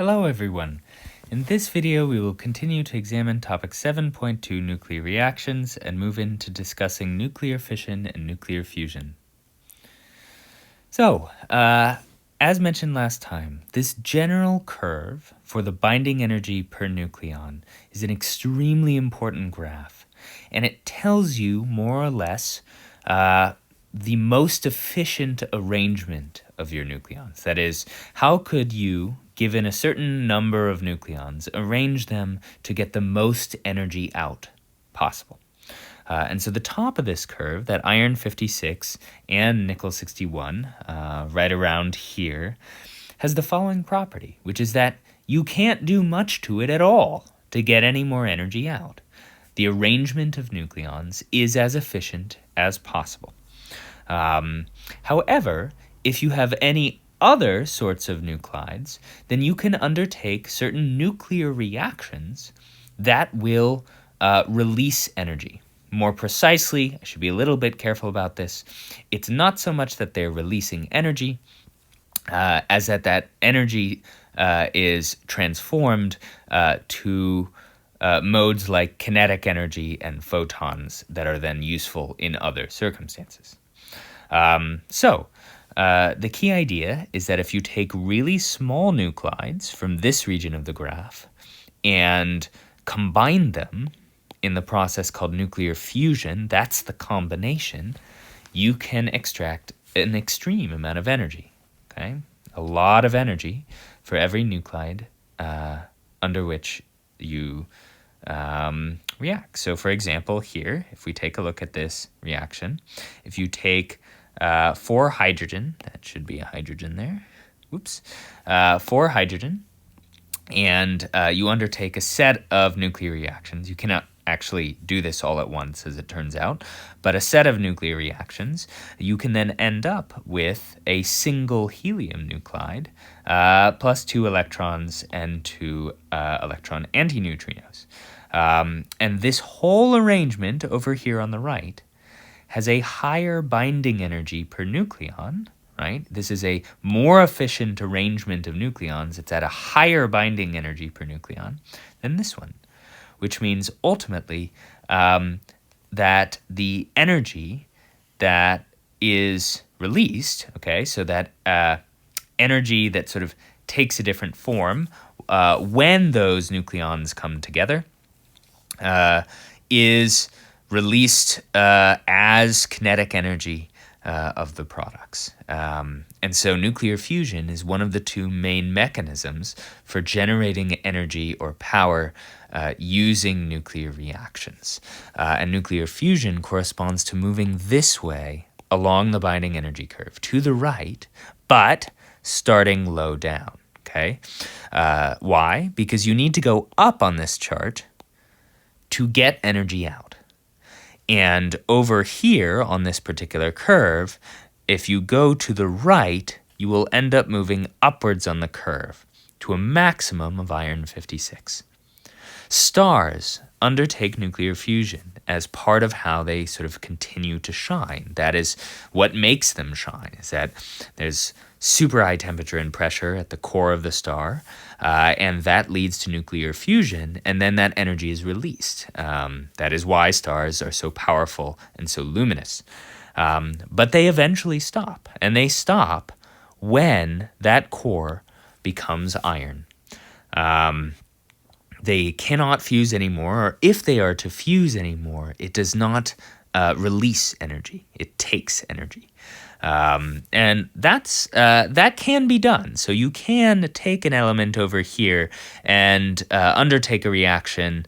Hello everyone. In this video we will continue to examine topic 7.2 nuclear reactions and move into discussing nuclear fission and nuclear fusion. So, as mentioned last time, this general curve for the binding energy per nucleon is an extremely important graph, and it tells you more or less the most efficient arrangement of your nucleons. That is, how could you, given a certain number of nucleons, arrange them to get the most energy out possible? And so the top of this curve, that iron 56 and nickel 61, right around here, has the following property, which is that you can't do much to it at all to get any more energy out. The arrangement of nucleons is as efficient as possible. However, if you have any other sorts of nuclides, then you can undertake certain nuclear reactions that will release energy. More precisely, I should be a little bit careful about this, it's not so much that they're releasing energy as that energy is transformed to modes like kinetic energy and photons that are then useful in other circumstances. The key idea is that if you take really small nuclides from this region of the graph and combine them in the process called nuclear fusion, that's the combination, you can extract an extreme amount of energy, okay? A lot of energy for every nuclide under which you react. So for example, here, if we take a look at this reaction, if you take 4 hydrogen, that should be a hydrogen there, 4 hydrogen, and you undertake a set of nuclear reactions. You cannot actually do this all at once, as it turns out, but a set of nuclear reactions, you can then end up with a single helium nuclide plus 2 electrons and 2 electron antineutrinos. And this whole arrangement over here on the right has a higher binding energy per nucleon, right? This is a more efficient arrangement of nucleons. It's at a higher binding energy per nucleon than this one, which means ultimately that the energy that is released, okay, so that energy that sort of takes a different form when those nucleons come together is released as kinetic energy of the products. And so nuclear fusion is one of the 2 main mechanisms for generating energy or power using nuclear reactions. And nuclear fusion corresponds to moving this way along the binding energy curve to the right, but starting low down, okay? Why? Because you need to go up on this chart to get energy out. And over here on this particular curve, if you go to the right, you will end up moving upwards on the curve to a maximum of iron 56. Stars undertake nuclear fusion as part of how they sort of continue to shine. That is what makes them shine, is that there's super high temperature and pressure at the core of the star, and that leads to nuclear fusion, and then that energy is released. That is why stars are so powerful and so luminous. But they eventually stop, and they stop when that core becomes iron. They cannot fuse anymore, or if they are to fuse anymore, it does not release energy. It takes energy. And that can be done. So you can take an element over here and undertake a reaction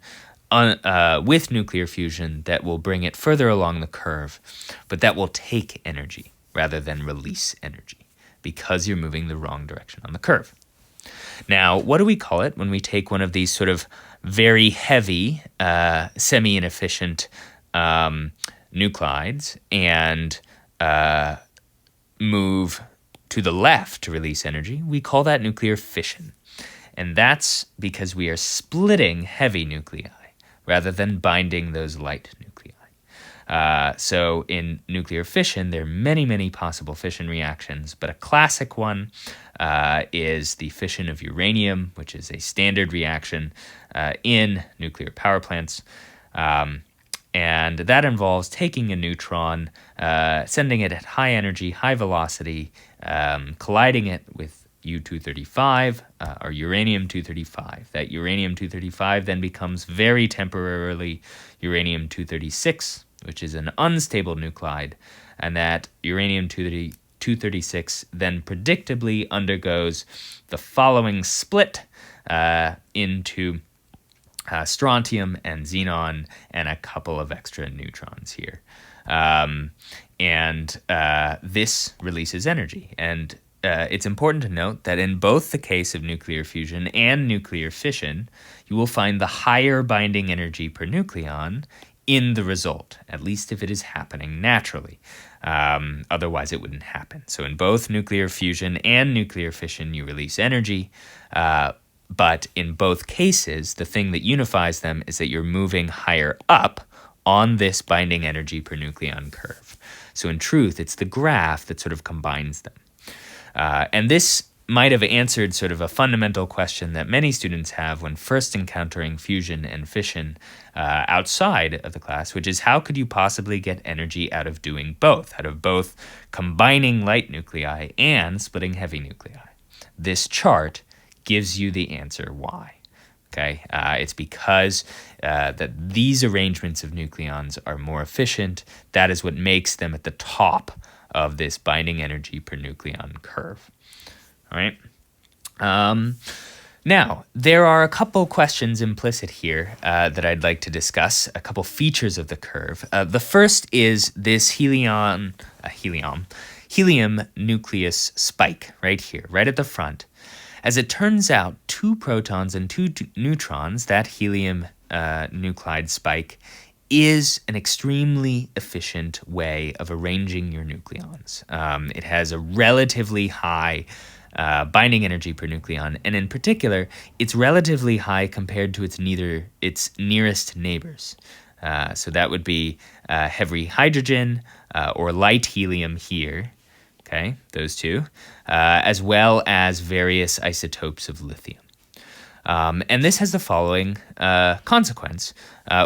with nuclear fusion that will bring it further along the curve, but that will take energy rather than release energy because you're moving the wrong direction on the curve. Now, what do we call it when we take one of these sort of very heavy, semi-inefficient nuclides and move to the left to release energy? We call that nuclear fission. And that's because we are splitting heavy nuclei rather than binding those light nuclei. So in nuclear fission, there are many, many possible fission reactions, but a classic one is the fission of uranium, which is a standard reaction in nuclear power plants. And that involves taking a neutron, sending it at high energy, high velocity, colliding it with U-235 or uranium-235. That uranium-235 then becomes very temporarily uranium-236, which is an unstable nuclide, and that uranium-236 then predictably undergoes the following split into strontium and xenon and a couple of extra neutrons here. This releases energy. And it's important to note that in both the case of nuclear fusion and nuclear fission, you will find the higher binding energy per nucleon in the result, at least if it is happening naturally. Otherwise, it wouldn't happen. So in both nuclear fusion and nuclear fission, you release energy. But in both cases, the thing that unifies them is that you're moving higher up on this binding energy per nucleon curve. So in truth, it's the graph that sort of combines them. And this might have answered sort of a fundamental question that many students have when first encountering fusion and fission outside of the class, which is how could you possibly get energy out of doing both, out of both combining light nuclei and splitting heavy nuclei? This chart gives you the answer why. Okay, it's because that these arrangements of nucleons are more efficient. That is what makes them at the top of this binding energy per nucleon curve. All right. Now, there are a couple questions implicit here that I'd like to discuss, a couple features of the curve. The first is this helium nucleus spike right here, right at the front. As it turns out, 2 protons and 2 neutrons, that helium nuclide spike, is an extremely efficient way of arranging your nucleons. It has a relatively high binding energy per nucleon, and in particular, it's relatively high compared to its nearest neighbors. So that would be heavy hydrogen or light helium here. Okay, those two, as well as various isotopes of lithium. And this has the following consequence,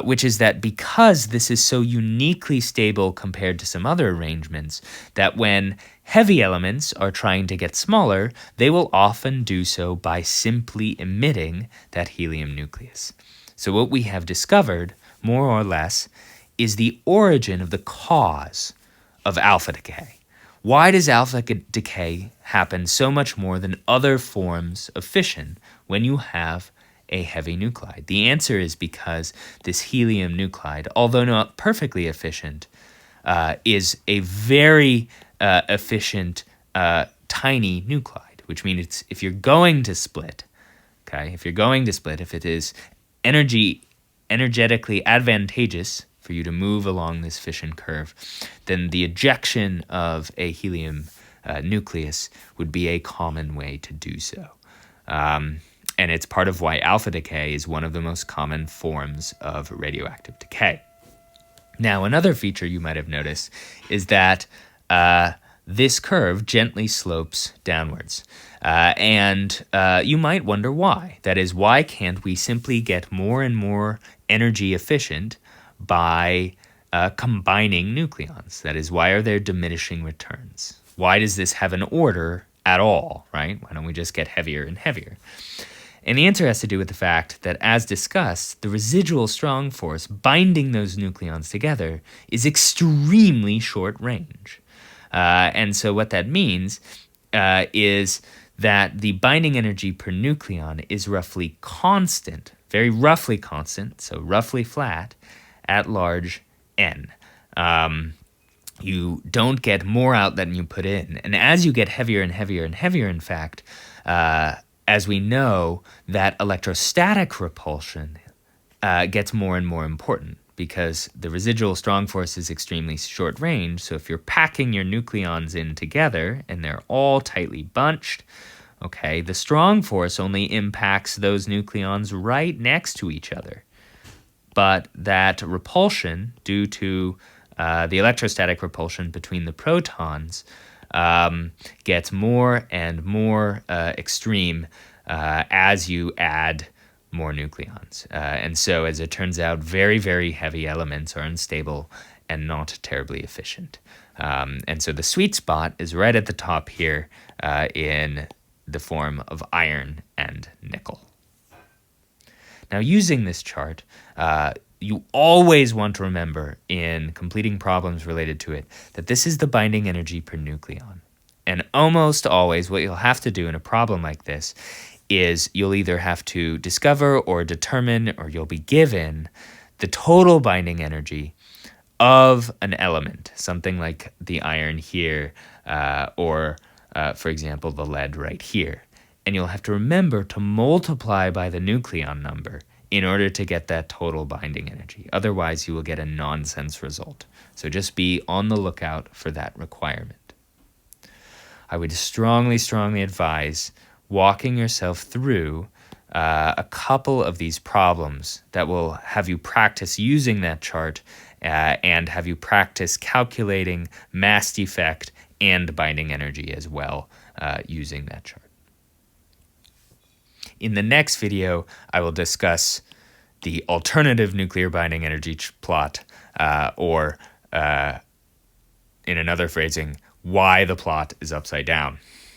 which is that because this is so uniquely stable compared to some other arrangements, that when heavy elements are trying to get smaller, they will often do so by simply emitting that helium nucleus. So what we have discovered, more or less, is the origin of the cause of alpha decay. Why does alpha decay happen so much more than other forms of fission when you have a heavy nuclide? The answer is because this helium nuclide, although not perfectly efficient, is a very efficient tiny nuclide, which means if you're going to split, if it is energetically advantageous for you to move along this fission curve, then the ejection of a helium nucleus would be a common way to do so. And it's part of why alpha decay is one of the most common forms of radioactive decay. Now, another feature you might have noticed is that this curve gently slopes downwards. And you might wonder why. That is, why can't we simply get more and more energy efficient by combining nucleons? That is, why are there diminishing returns? Why does this have an order at all, right? Why don't we just get heavier and heavier? And the answer has to do with the fact that, as discussed, the residual strong force binding those nucleons together is extremely short range. And so what that means is that the binding energy per nucleon is roughly constant, very roughly constant, so roughly flat, at large n. You don't get more out than you put in. And as you get heavier and heavier and heavier, in fact, as we know, that electrostatic repulsion gets more and more important because the residual strong force is extremely short range. So if you're packing your nucleons in together and they're all tightly bunched, okay, the strong force only impacts those nucleons right next to each other. But that repulsion, due to the electrostatic repulsion between the protons, gets more and more extreme as you add more nucleons. And so, as it turns out, very, very heavy elements are unstable and not terribly efficient. And so the sweet spot is right at the top here in the form of iron and nickel. Now, using this chart, you always want to remember in completing problems related to it that this is the binding energy per nucleon. And almost always what you'll have to do in a problem like this is you'll either have to discover or determine, or you'll be given the total binding energy of an element, something like the iron here, or for example, the lead right here. And you'll have to remember to multiply by the nucleon number in order to get that total binding energy. Otherwise, you will get a nonsense result. So just be on the lookout for that requirement. I would strongly, strongly advise walking yourself through a couple of these problems that will have you practice using that chart and have you practice calculating mass defect and binding energy as well using that chart. In the next video, I will discuss the alternative nuclear binding energy plot, or in another phrasing, why the plot is upside down.